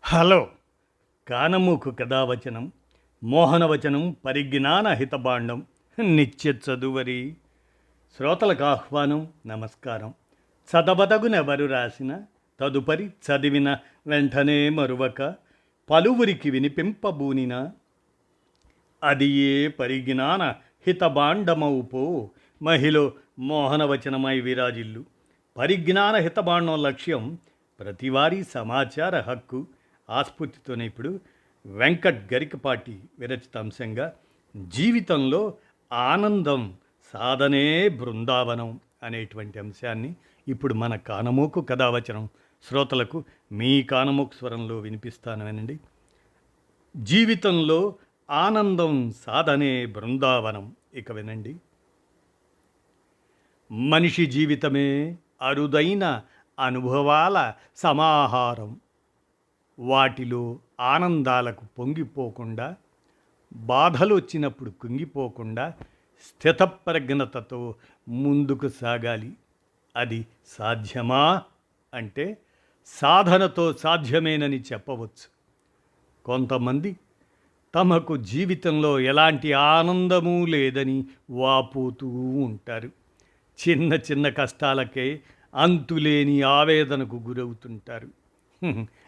Hello! కానమూకు కథావచనం మోహనవచనం పరిజ్ఞాన హితబాండం నిత్య చదువరి శ్రోతలకు ఆహ్వానం నమస్కారం. చదవదగునెవరు రాసిన తదుపరి చదివిన వెంటనే మరువక పలువురికి వినిపింపబూనిన అది ఏ పరిజ్ఞాన హితబాండమౌపో మహిళ మోహనవచనమై విరాజిల్లు. పరిజ్ఞాన హితబాండం లక్ష్యం ప్రతివారీ సమాచార హక్కు. ఆస్ఫూర్తితోనే ఇప్పుడు వెంకట్ గరికపాటి విరచిత అంశంగా జీవితంలో ఆనందం సాధనే బృందావనం అనేటువంటి అంశాన్ని ఇప్పుడు మన కానమోకు కథావచనం శ్రోతలకు మీ కానమోకు స్వరంలో వినిపిస్తాను వినండి. జీవితంలో ఆనందం సాధనే బృందావనం. ఇక వినండి. మనిషి జీవితమే అరుదైన అనుభవాల సమాహారం. వాటిలో ఆనందాలకు పొంగిపోకుండా, బాధలు వచ్చినప్పుడు కుంగిపోకుండా స్థితప్రజ్ఞతతో ముందుకు సాగాలి. అది సాధ్యమా అంటే సాధనతో సాధ్యమేనని చెప్పవచ్చు. కొంతమంది తమకు జీవితంలో ఎలాంటి ఆనందము లేదని వాపోతూ ఉంటారు. చిన్న చిన్న కష్టాలకే అంతులేని ఆవేదనకు గురవుతుంటారు.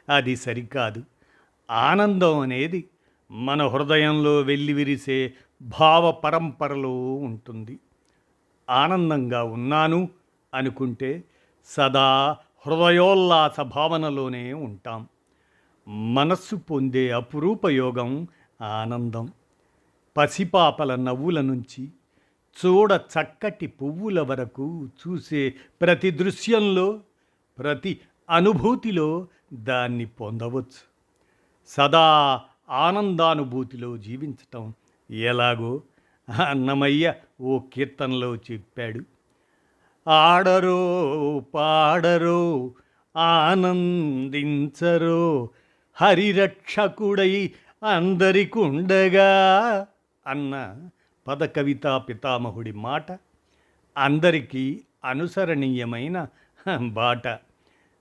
అది సరికాదు. ఆనందం అనేది మన హృదయంలో వెల్లివిరిసే భావ పరంపరలో ఉంటుంది. ఆనందంగా ఉన్నాను అనుకుంటే సదా హృదయోల్లాస భావనలోనే ఉంటాం. మనస్సు పొందే అపురూప యోగం ఆనందం. పసిపాపల నవ్వుల నుంచి చూడ చక్కటి పువ్వుల వరకు చూసే ప్రతి దృశ్యంలో, ప్రతి అనుభూతిలో దాన్ని పొందవచ్చు. సదా ఆనందానుభూతిలో జీవించటం ఎలాగో అన్నమయ్య ఓ కీర్తనలో చెప్పాడు. ఆడరో పాడరో ఆనందించరో హరిరక్షకుడై అందరికుండగా అన్న పదకవితా పితామహుడి మాట అందరికీ అనుసరణీయమైన బాట.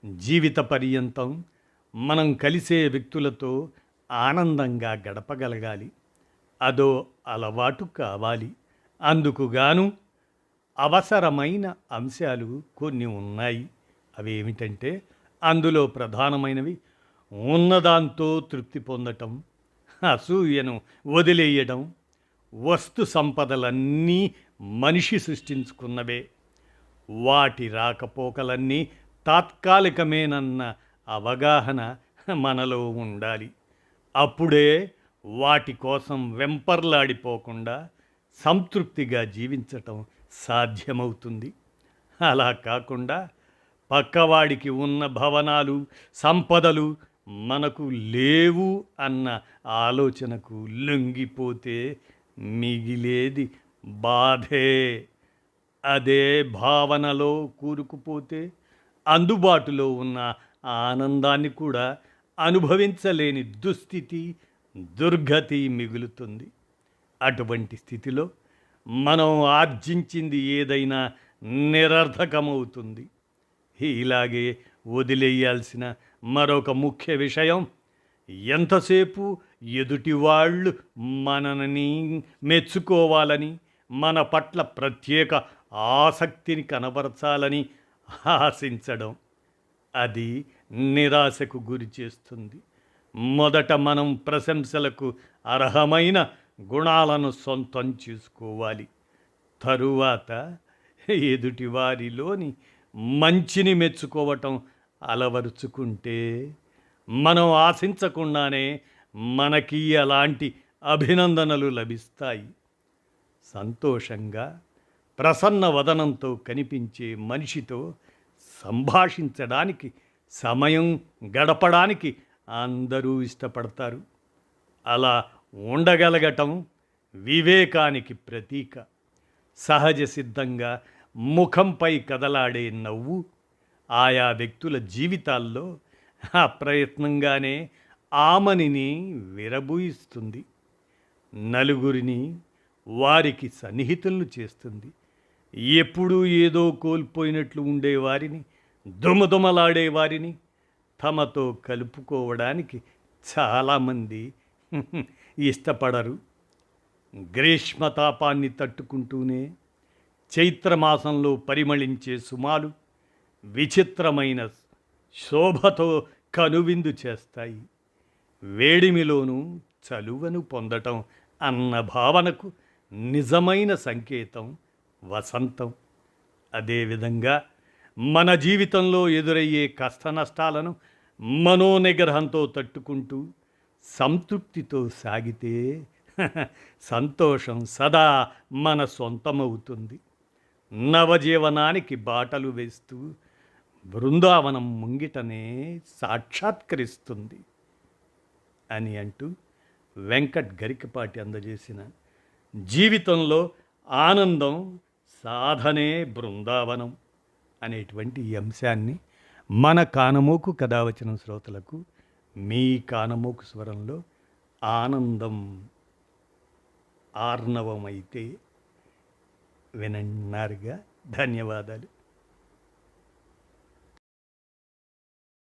జీవిత పర్యంతం మనం కలిసే వ్యక్తులతో ఆనందంగా గడపగలగాలి. అదో అలవాటు కావాలి. అందుకుగాను అవసరమైన అంశాలు కొన్ని ఉన్నాయి. అవేమిటంటే అందులో ప్రధానమైనవి ఉన్నదాంతో తృప్తి పొందటం, అసూయను వదిలేయడం. వస్తు సంపదలన్నీ మనిషి సృష్టించుకున్నవే. వాటి రాకపోకలన్నీ తాత్కాలికమేనన్న అవగాహన మనలో ఉండాలి. అప్పుడే వాటి కోసం వెంపర్లాడిపోకుండా సంతృప్తిగా జీవించటం సాధ్యమవుతుంది. అలా కాకుండా పక్కవాడికి ఉన్న భవనాలు, సంపదలు మనకు లేవు అన్న ఆలోచనకు లొంగిపోతే మిగిలేది బాధే. అదే భావనలో కూరుకుపోతే అందుబాటులో ఉన్న ఆనందాన్ని కూడా అనుభవించలేని దుస్థితి, దుర్గతి మిగులుతుంది. అటువంటి స్థితిలో మనం ఆర్జించింది ఏదైనా నిరర్థకమవుతుంది. ఇలాగే వదిలేయాల్సిన మరొక ముఖ్య విషయం, ఎంతసేపు ఎదుటివాళ్ళు మనని మెచ్చుకోవాలని, మన పట్ల ప్రత్యేక ఆసక్తిని కనబరచాలని ఆశించడం. అది నిరాశకు గురి చేస్తుంది. మొదట మనం ప్రశంసలకు అర్హమైన గుణాలను సొంతం చేసుకోవాలి. తరువాత ఎదుటివారిలోని మంచిని మెచ్చుకోవటం అలవరుచుకుంటే మనం ఆశించకుండానే మనకి అలాంటి అభినందనలు లభిస్తాయి. సంతోషంగా ప్రసన్న వదనంతో కనిపించే మనిషితో సంభాషించడానికి, సమయం గడపడానికి అందరూ ఇష్టపడతారు. అలా ఉండగలగటం వివేకానికి ప్రతీక. సహజ సిద్ధంగా ముఖంపై కదలాడే నవ్వు ఆయా వ్యక్తుల జీవితాల్లో అప్రయత్నంగానే ఆమనిని విరబూయిస్తుంది. నలుగురిని వారికి సన్నిహితులను చేస్తుంది. ఎప్పుడూ ఏదో కోల్పోయినట్లు ఉండేవారిని, దుమదుమలాడేవారిని, తమతో కలుపుకోవడానికి చాలామంది ఇష్టపడరు. గ్రీష్మతాపాన్ని తట్టుకుంటూనే చైత్రమాసంలో పరిమళించే సుమాలు విచిత్రమైన శోభతో కనువిందు చేస్తాయి. వేడిమిలోనూ చలువను పొందటం అన్న భావనకు నిజమైన సంకేతం వసంతం. అదేవిధంగా మన జీవితంలో ఎదురయ్యే కష్టనష్టాలను మనోనిగ్రహంతో తట్టుకుంటూ సంతృప్తితో సాగితే సంతోషం సదా మన సొంతమవుతుంది. నవజీవనానికి బాటలు వేస్తూ బృందావనం ముంగిటనే సాక్షాత్కరిస్తుంది అని అంటూ వెంకట్ గరికపాటి అందజేసిన జీవితంలో ఆనందం సాధనే బృందావనం అనేటువంటి ఈ అంశాన్ని మన కానమోకు కథావచనం శ్రోతలకు మీ కానమోకు స్వరంలో ఆనందం ఆర్ణవమైతే వినన్నారుగా. ధన్యవాదాలు.